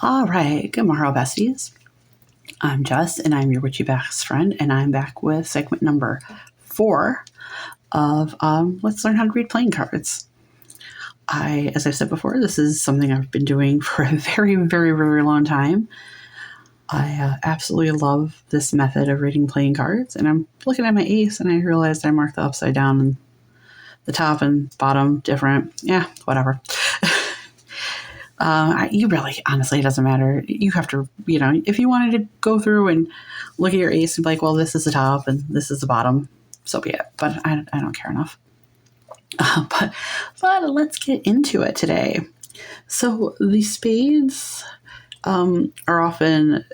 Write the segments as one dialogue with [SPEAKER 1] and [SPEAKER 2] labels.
[SPEAKER 1] All right, good morrow, besties. I'm Jess, and I'm your witchy best friend, and I'm back with segment number 4 of Let's Learn How to Read Playing Cards. As I've said before, this is something I've been doing for a very, very, very long time. I absolutely love this method of reading playing cards, and I'm looking at my ace, and I realized I marked the upside down and the top and bottom different. Yeah, whatever. You really, honestly, it doesn't matter. You have to, if you wanted to go through and look at your ace and be like, well, this is the top and this is the bottom, so be it. But I don't care enough. But let's get into it today. So the spades are often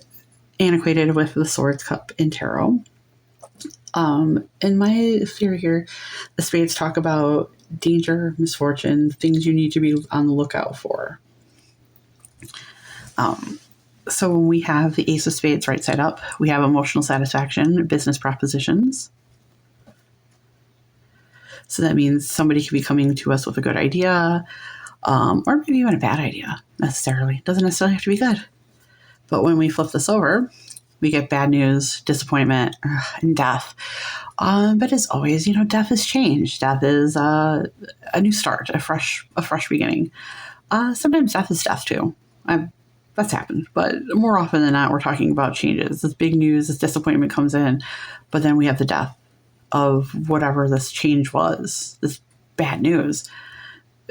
[SPEAKER 1] antiquated with the swords, cup, and tarot. In my theory here, the spades talk about danger, misfortune, things you need to be on the lookout for. So when we have the ace of spades right side up, we have emotional satisfaction, business propositions. So that means somebody could be coming to us with a good idea, or maybe even a bad idea necessarily. Doesn't necessarily have to be good. But when we flip this over, we get bad news, disappointment, and death. But as always, death is change. Death is a new start, a fresh beginning. Sometimes death is death too. That's happened, but more often than not, we're talking about changes. This big news, this disappointment comes in, but then we have the death of whatever this change was, this bad news.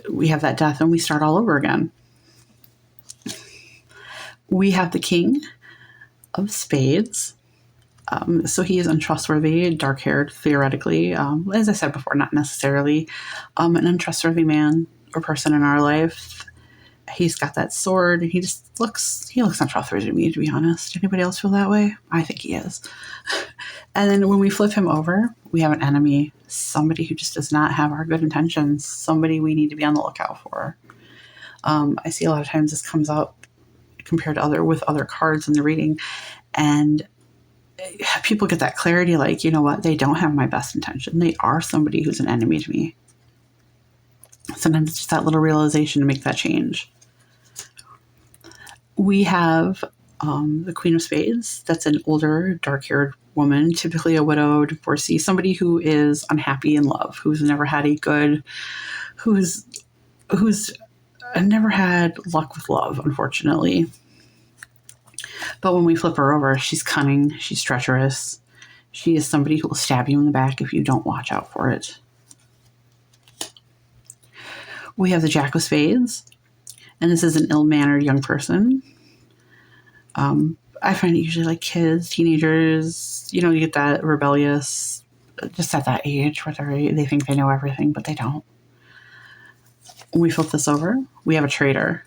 [SPEAKER 1] We have that death and we start all over again. We have the king of spades. So he is untrustworthy, dark-haired, theoretically. As I said before, not necessarily an untrustworthy man or person in our life. He's got that sword. He looks untrustworthy to me, to be honest. Anybody else feel that way? I think he is. And then when we flip him over, we have an enemy, somebody who just does not have our good intentions, somebody we need to be on the lookout for. I see a lot of times this comes up compared to with other cards in the reading, and people get that clarity like, you know what, they don't have my best intention. They are somebody who's an enemy to me. Sometimes it's just that little realization to make that change. We have the Queen of Spades. That's an older, dark-haired woman, typically a widow, divorcee, somebody who is unhappy in love, who's never had who's never had luck with love, unfortunately. But when we flip her over, she's cunning, she's treacherous. She is somebody who will stab you in the back if you don't watch out for it. We have the Jack of Spades, and this is an ill-mannered young person. I find it usually like kids, teenagers, you get that rebellious, just at that age where they think they know everything, but they don't. When we flip this over, we have a traitor.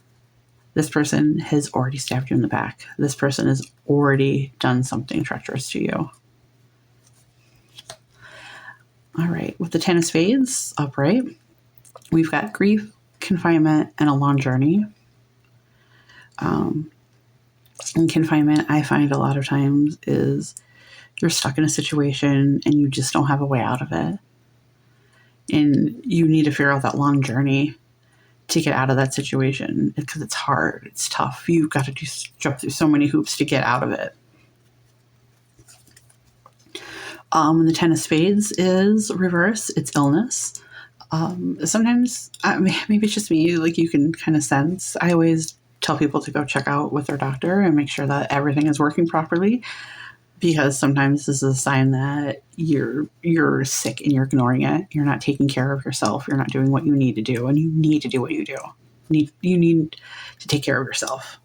[SPEAKER 1] This person has already stabbed you in the back. This person has already done something treacherous to you. All right, with the Ten of Spades upright, we've got grief, confinement, and a long journey. In confinement, I find a lot of times is you're stuck in a situation and you just don't have a way out of it. And you need to figure out that long journey to get out of that situation because it's hard. It's tough. You've got to jump through so many hoops to get out of it. The Ten of Spades is reverse. It's illness. Sometimes, maybe it's just me, like you can kind of sense. I always tell people to go check out with their doctor and make sure that everything is working properly, because sometimes this is a sign that you're sick and you're ignoring it. You're not taking care of yourself. You're not doing what you need to do, and you need to do what you do. You need to take care of yourself.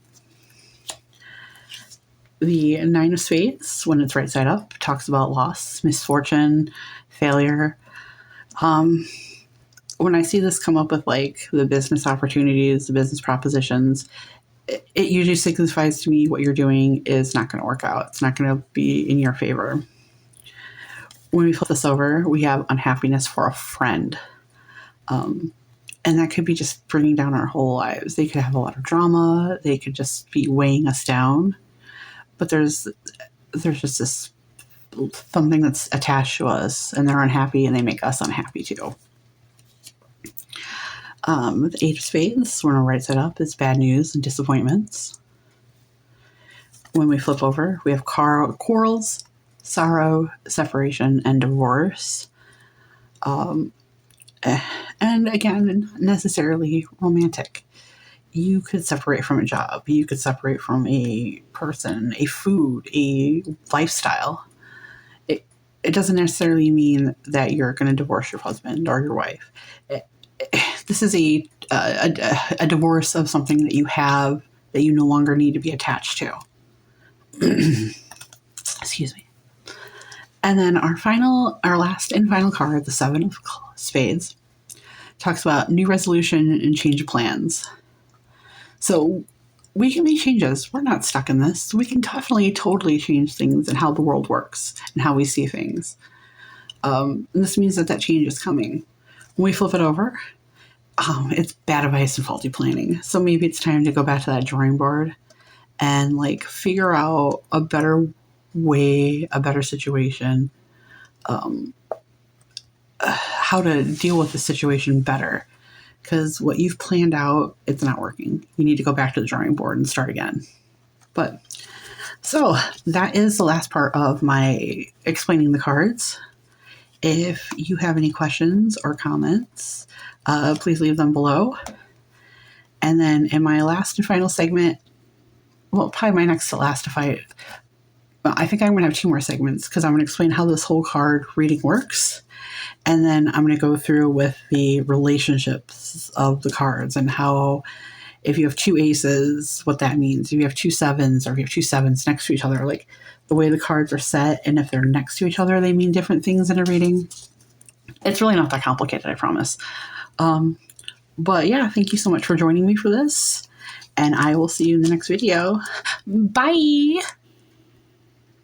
[SPEAKER 1] The Nine of Spades, when it's right side up, talks about loss, misfortune, failure. When I see this come up with like the business opportunities, the business propositions, it usually signifies to me what you're doing is not going to work out. It's not going to be in your favor. When we flip this over, we have unhappiness for a friend. And that could be just bringing down our whole lives. They could have a lot of drama. They could just be weighing us down. But there's just this something that's attached to us, and they're unhappy, and they make us unhappy too. The Eight of Spades, when we're right side up, is bad news and disappointments. When we flip over, we have quarrels, sorrow, separation, and divorce. And again, not necessarily romantic. You could separate from a job. You could separate from a person, a food, a lifestyle. It doesn't necessarily mean that you're going to divorce your husband or your wife. This is a divorce of something that you have that you no longer need to be attached to. Excuse me. And then our last and final card, the Seven of Spades, talks about new resolution and change of plans. So we can make changes. We're not stuck in this. We can definitely totally change things and how the world works and how we see things. And this means that change is coming. When we flip it over, it's bad advice and faulty planning. So maybe it's time to go back to that drawing board and figure out a better way, a better situation, how to deal with the situation better. Because what you've planned out, it's not working. You need to go back to the drawing board and start again. But so that is the last part of my explaining the cards. If you have any questions or comments, please leave them below. And then in my last and final segment, well, probably my next to last, I think I'm going to have 2 more segments because I'm going to explain how this whole card reading works. And then I'm going to go through with the relationships of the cards and how, if you have 2 aces, what that means. If you have 2 sevens, or if you have 2 sevens next to each other, the way the cards are set, and if they're next to each other, they mean different things in a reading. It's really not that complicated, I promise. But yeah, thank you so much for joining me for this, and I will see you in the next video. Bye!